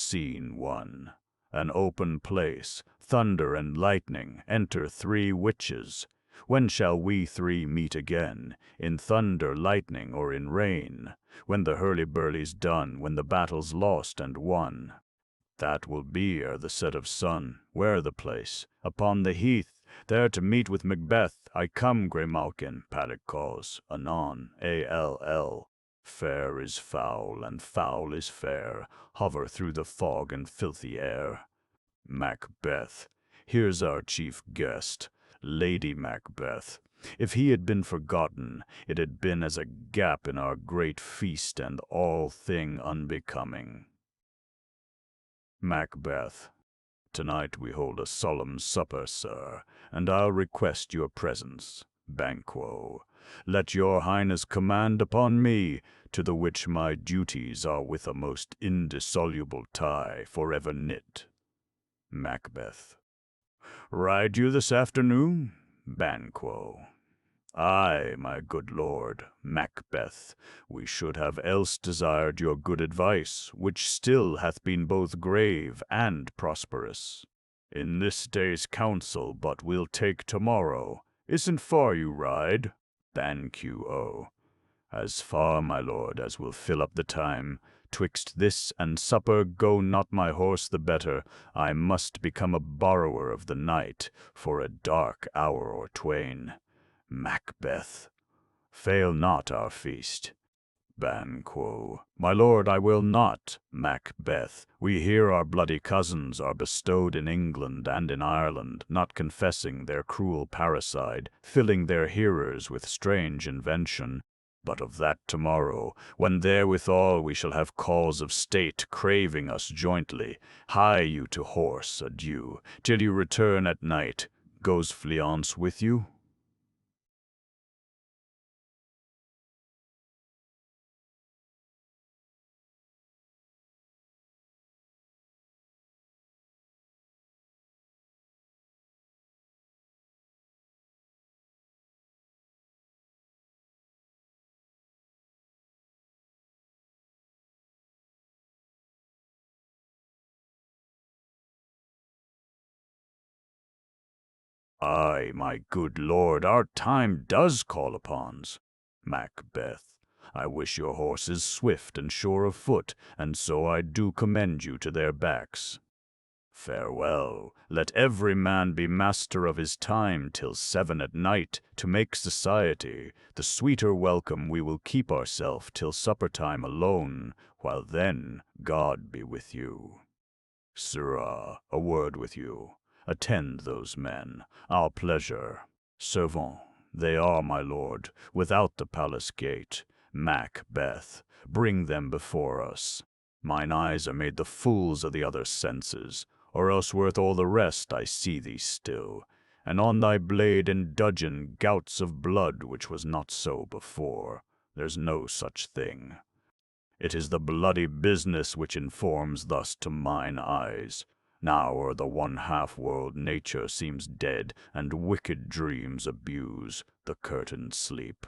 Scene 1. An open place, thunder and lightning, enter 3 witches. When shall we 3 meet again, in thunder, lightning, or in rain? When the hurly-burly's done, when the battle's lost and won. That will be ere the set of sun. Where the place? Upon the heath, there to meet with Macbeth. I come, Graymalkin, Paddock calls, anon, A-L-L. Fair is foul, and foul is fair, hover through the fog and filthy air. Macbeth, here's our chief guest, Lady Macbeth. If he had been forgotten, it had been as a gap in our great feast, and all thing unbecoming. Macbeth, tonight we hold a solemn supper, sir, and I'll request your presence. Banquo, let your highness command upon me, to the which my duties are with a most indissoluble tie forever knit. Macbeth, ride you this afternoon? Banquo, aye, my good lord. Macbeth, we should have else desired your good advice, which still hath been both grave and prosperous. In this day's council but we'll take tomorrow. Isn't far you ride? Banquo, as far, my lord, as will fill up the time. Twixt this and supper go not my horse the better. I must become a borrower of the night, for a dark hour or twain. Macbeth, fail not our feast. Banquo, my lord, I will not. Macbeth, we here our bloody cousins are bestowed in England and in Ireland, not confessing their cruel parricide, filling their hearers with strange invention. But of that tomorrow, when therewithal we shall have cause of state craving us jointly. Hie you to horse, adieu, till you return at night. Goes Fleance with you? Aye, my good lord, our time does call upon's. Macbeth, I wish your horses swift and sure of foot, and so I do commend you to their backs. Farewell, let every man be master of his time till 7 at night, to make society. The sweeter welcome we will keep ourself till supper time alone, while then God be with you. Sirrah, a word with you. Attend those men, our pleasure. Servant, they are, my lord, without the palace gate. Macbeth, bring them before us. Mine eyes are made the fools of the other senses, or else worth all the rest I see thee still, and on thy blade and dudgeon gouts of blood, which was not so before. There's no such thing. It is the bloody business which informs thus to mine eyes. Now o'er the one-half world nature seems dead, and wicked dreams abuse, the curtained sleep.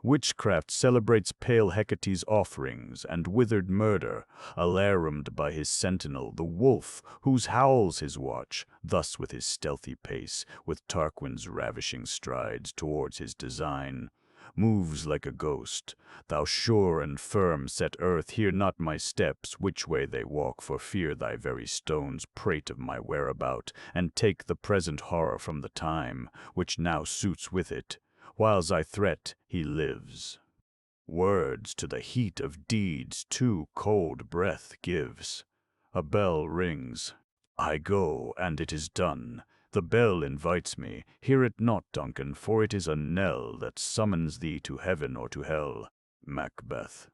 Witchcraft celebrates pale Hecate's offerings, and withered murder, alarumed by his sentinel, the wolf, whose howls his watch, thus with his stealthy pace, with Tarquin's ravishing strides towards his design, moves like a ghost. Thou sure and firm set earth, hear not my steps, which way they walk, for fear thy very stones prate of my whereabout, and take the present horror from the time, which now suits with it. Whiles I threat, he lives. Words to the heat of deeds too cold breath gives. A bell rings. I go, and it is done. The bell invites me. Hear it not, Duncan, for it is a knell that summons thee to heaven or to hell. Macbeth.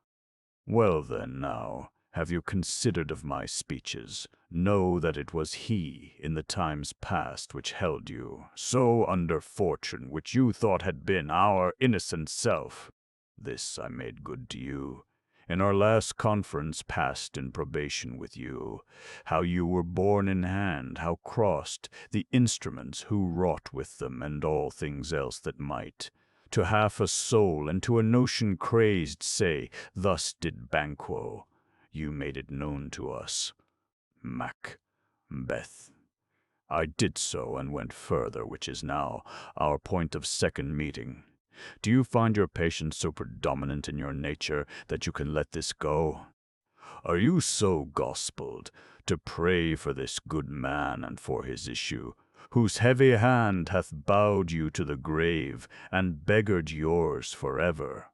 Well then, now, have you considered of my speeches? Know that it was he, in the times past, which held you, so under fortune, which you thought had been our innocent self. This I made good to you. In our last conference passed in probation with you, how you were borne in hand, how crossed, the instruments who wrought with them, and all things else that might. To half a soul, and to a notion crazed, say, thus did Banquo. you made it known to us. Macbeth. I did so and went further, which is now our point of second meeting. Do you find your patience so predominant in your nature that you can let this go? Are you so gospelled to pray for this good man and for his issue, whose heavy hand hath bowed you to the grave and beggared yours forever?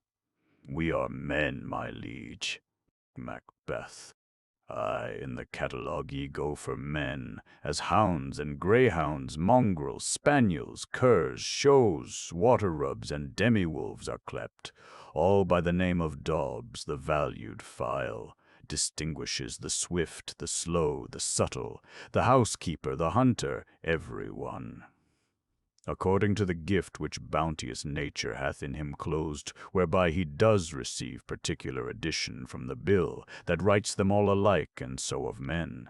We are men, my liege. Macbeth. Aye, in the catalogue ye go for men, as hounds and greyhounds, mongrels, spaniels, curs, shows, water-rubs, and demi-wolves are clept, all by the name of dogs, the valued file, distinguishes the swift, the slow, the subtle, the housekeeper, the hunter, every one, according to the gift which bounteous nature hath in him closed, whereby he does receive particular addition from the bill that writes them all alike, and so of men.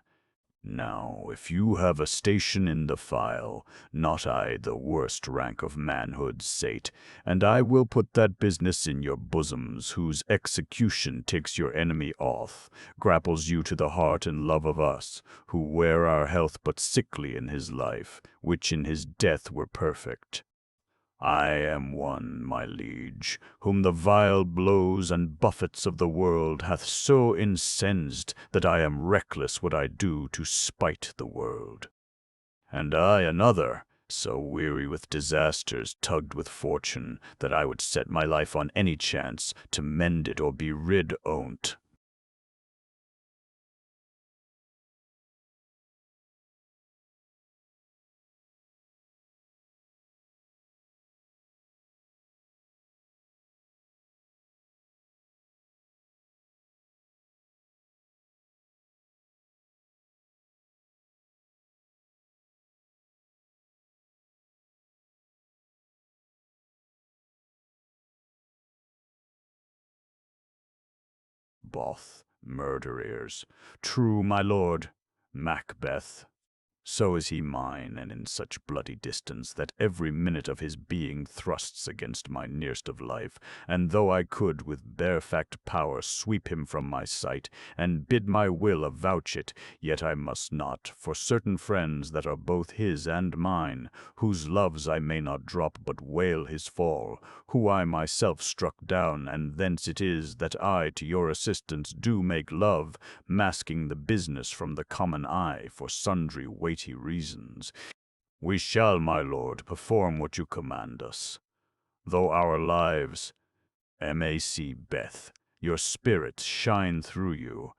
Now, if you have a station in the file, not I the worst rank of manhood sate, and I will put that business in your bosoms, whose execution takes your enemy off, grapples you to the heart and love of us, who wear our health but sickly in his life, which in his death were perfect. I am one, my liege, whom the vile blows and buffets of the world hath so incensed that I am reckless what I do to spite the world. And I another, so weary with disasters, tugged with fortune, that I would set my life on any chance to mend it or be rid on't. Both murderers. True, my lord. Macbeth. So is he mine, and in such bloody distance that every minute of his being thrusts against my nearest of life, and though I could with barefact power sweep him from my sight, and bid my will avouch it, yet I must not, for certain friends that are both his and mine, whose loves I may not drop but wail his fall, who I myself struck down, and thence it is that I to your assistance do make love, masking the business from the common eye for sundry weighty reasons. We shall, my lord, perform what you command us. Though our lives, Macbeth, your spirits shine through you.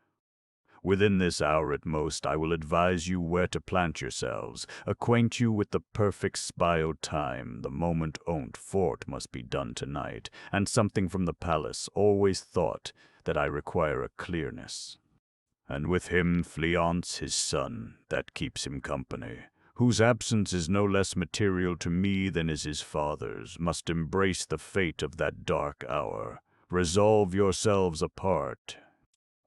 Within this hour at most I will advise you where to plant yourselves, acquaint you with the perfect spio time, the moment on't fort must be done tonight, and something from the palace, always thought that I require a clearness. And with him Fleance his son, that keeps him company, whose absence is no less material to me than is his father's, must embrace the fate of that dark hour. Resolve yourselves apart.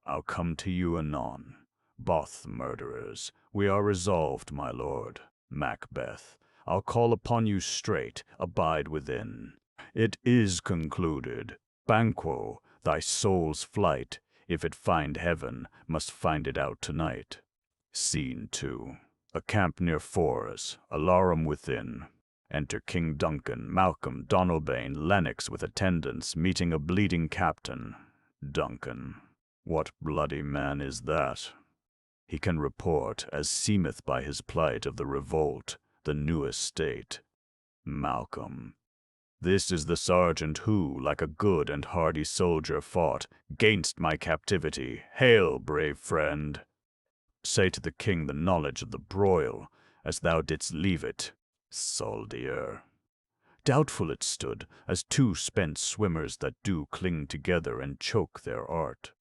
I'll come to you anon. Both murderers, we are resolved, my lord. Macbeth, I'll call upon you straight, abide within. It is concluded. Banquo, thy soul's flight, if it find heaven, must find it out tonight. Scene 2. A camp near Forres, alarum within. Enter King Duncan, Malcolm, Donalbain, Lennox with attendants, meeting a bleeding captain. Duncan. What bloody man is that? He can report, as seemeth by his plight, of the revolt, the new estate. Malcolm. This is the sergeant who, like a good and hardy soldier, fought 'gainst my captivity. Hail, brave friend! Say to the king the knowledge of the broil, as thou didst leave it. Soldier. Doubtful it stood, as two spent swimmers that do cling together and choke their art.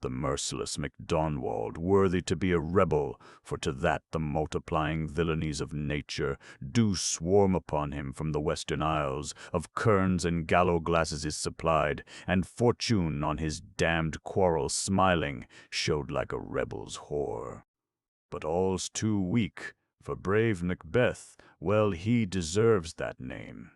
The merciless MacDonwald, worthy to be a rebel, for to that the multiplying villainies of nature do swarm upon him from the western isles, of kerns and gallow-glasses is supplied, and fortune on his damned quarrel smiling, showed like a rebel's whore. But all's too weak, for brave Macbeth, well he deserves that name.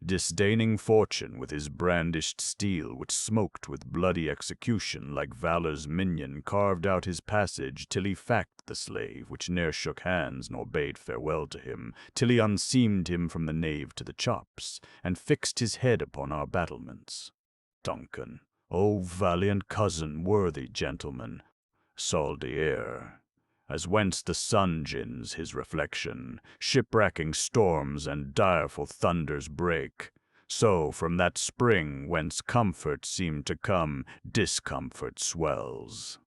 disdaining fortune with his brandished steel, which smoked with bloody execution, like valor's minion, carved out his passage, till he fact the slave, which ne'er shook hands nor bade farewell to him, till he unseamed him from the nave to the chops, and fixed his head upon our battlements. Duncan, O valiant cousin, worthy gentleman, soldier, as whence the sun gins his reflection, shipwracking storms and direful thunders break, so from that spring whence comfort seemed to come, discomfort swells.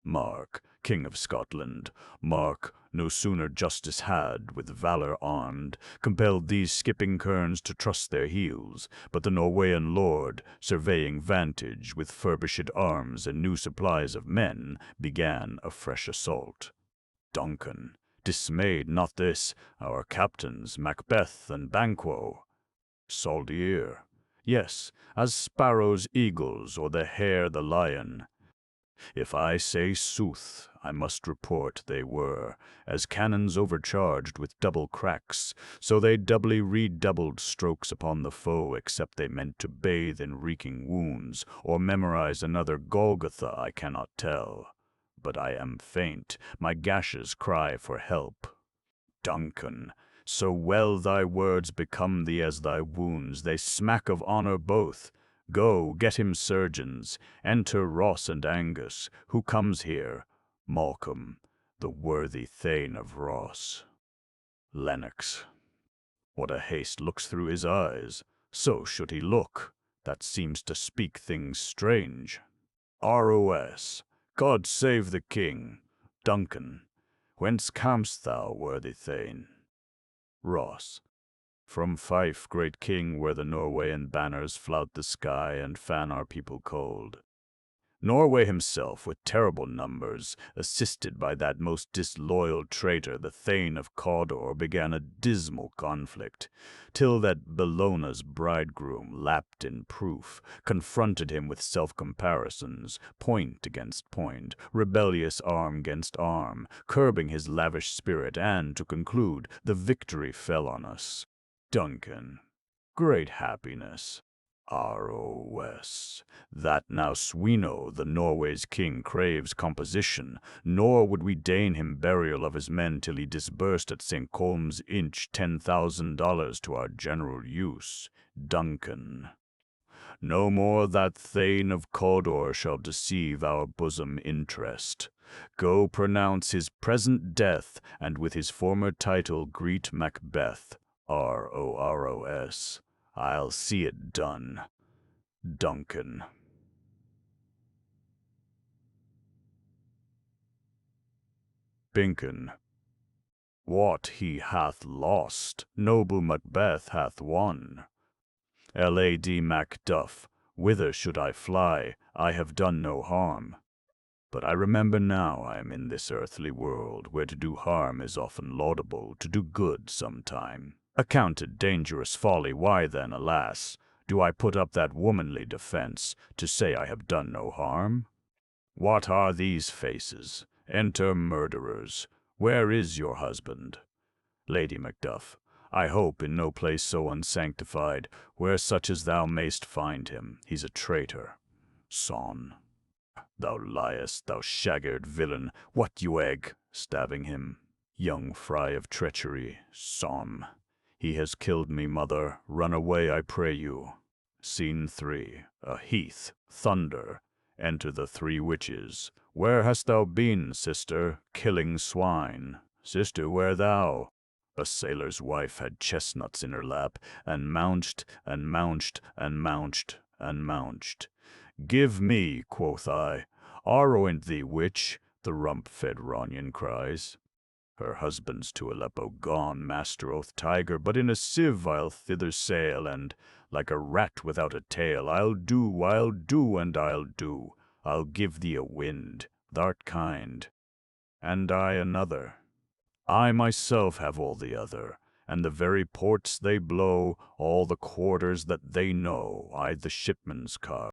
Mark, King of Scotland, Mark, no sooner justice had, with valor armed, compelled these skipping kerns to trust their heels, but the Norwegian lord, surveying vantage, with furbished arms and new supplies of men, began a fresh assault. Duncan, dismayed not this, our captains, Macbeth and Banquo. Soldier, yes, as sparrows eagles, or the hare the lion. If I say sooth, I must report they were, as cannons overcharged with double cracks, so they doubly redoubled strokes upon the foe, except they meant to bathe in reeking wounds, or memorize another Golgotha, I cannot tell. But I am faint, my gashes cry for help. Duncan, so well thy words become thee as thy wounds, they smack of honor both. Go, get him surgeons, enter Ross and Angus. Who comes here? Malcolm, the worthy Thane of Ross. Lennox, what a haste looks through his eyes, so should he look, that seems to speak things strange. ROS, God save the king. Duncan, whence cam'st thou, worthy Thane? Ross, from Fife, great king, where the Norwegian banners flout the sky and fan our people cold. Norway himself, with terrible numbers, assisted by that most disloyal traitor, the Thane of Cawdor, began a dismal conflict, till that Bellona's bridegroom, lapped in proof, confronted him with self-comparisons, point against point, rebellious arm against arm, curbing his lavish spirit, and, to conclude, the victory fell on us. Duncan, great happiness. ROS, that now Sweno, the Norway's king, craves composition, nor would we deign him burial of his men till he disbursed at St. Colm's Inch $10,000 to our general use. Duncan, no more that Thane of Cawdor shall deceive our bosom interest. Go pronounce his present death, and with his former title greet Macbeth, ROROS. I'll see it done. Duncan. Binken. What he hath lost, noble Macbeth hath won. Lad Macduff, whither should I fly? I have done no harm. But I remember now I am in this earthly world, where to do harm is often laudable, to do good sometime accounted dangerous folly. Why then, alas, do I put up that womanly defense, to say I have done no harm? What are these faces? Enter murderers. Where is your husband? Lady Macduff, I hope in no place so unsanctified, where such as thou mayst find him. He's a traitor. Son. Thou liest, thou shaggard villain. What you egg? Stabbing him. Young fry of treachery. Son. He has killed me, mother. Run away, I pray you. Scene 3. A heath. Thunder. Enter the 3 witches. Where hast thou been, sister? Killing swine. Sister, where thou? A sailor's wife had chestnuts in her lap, and mounched, and mounched, and mounched, and mounched. Give me, quoth I. Arroint thee, witch, the rump-fed Ronian cries. Her husband's to Aleppo gone, master oath tiger, but in a sieve I'll thither sail, and, like a rat without a tail, I'll do, and I'll do. I'll give thee a wind, thou'rt kind, and I another. I myself have all the other, and the very ports they blow, all the quarters that they know, I the shipman's car.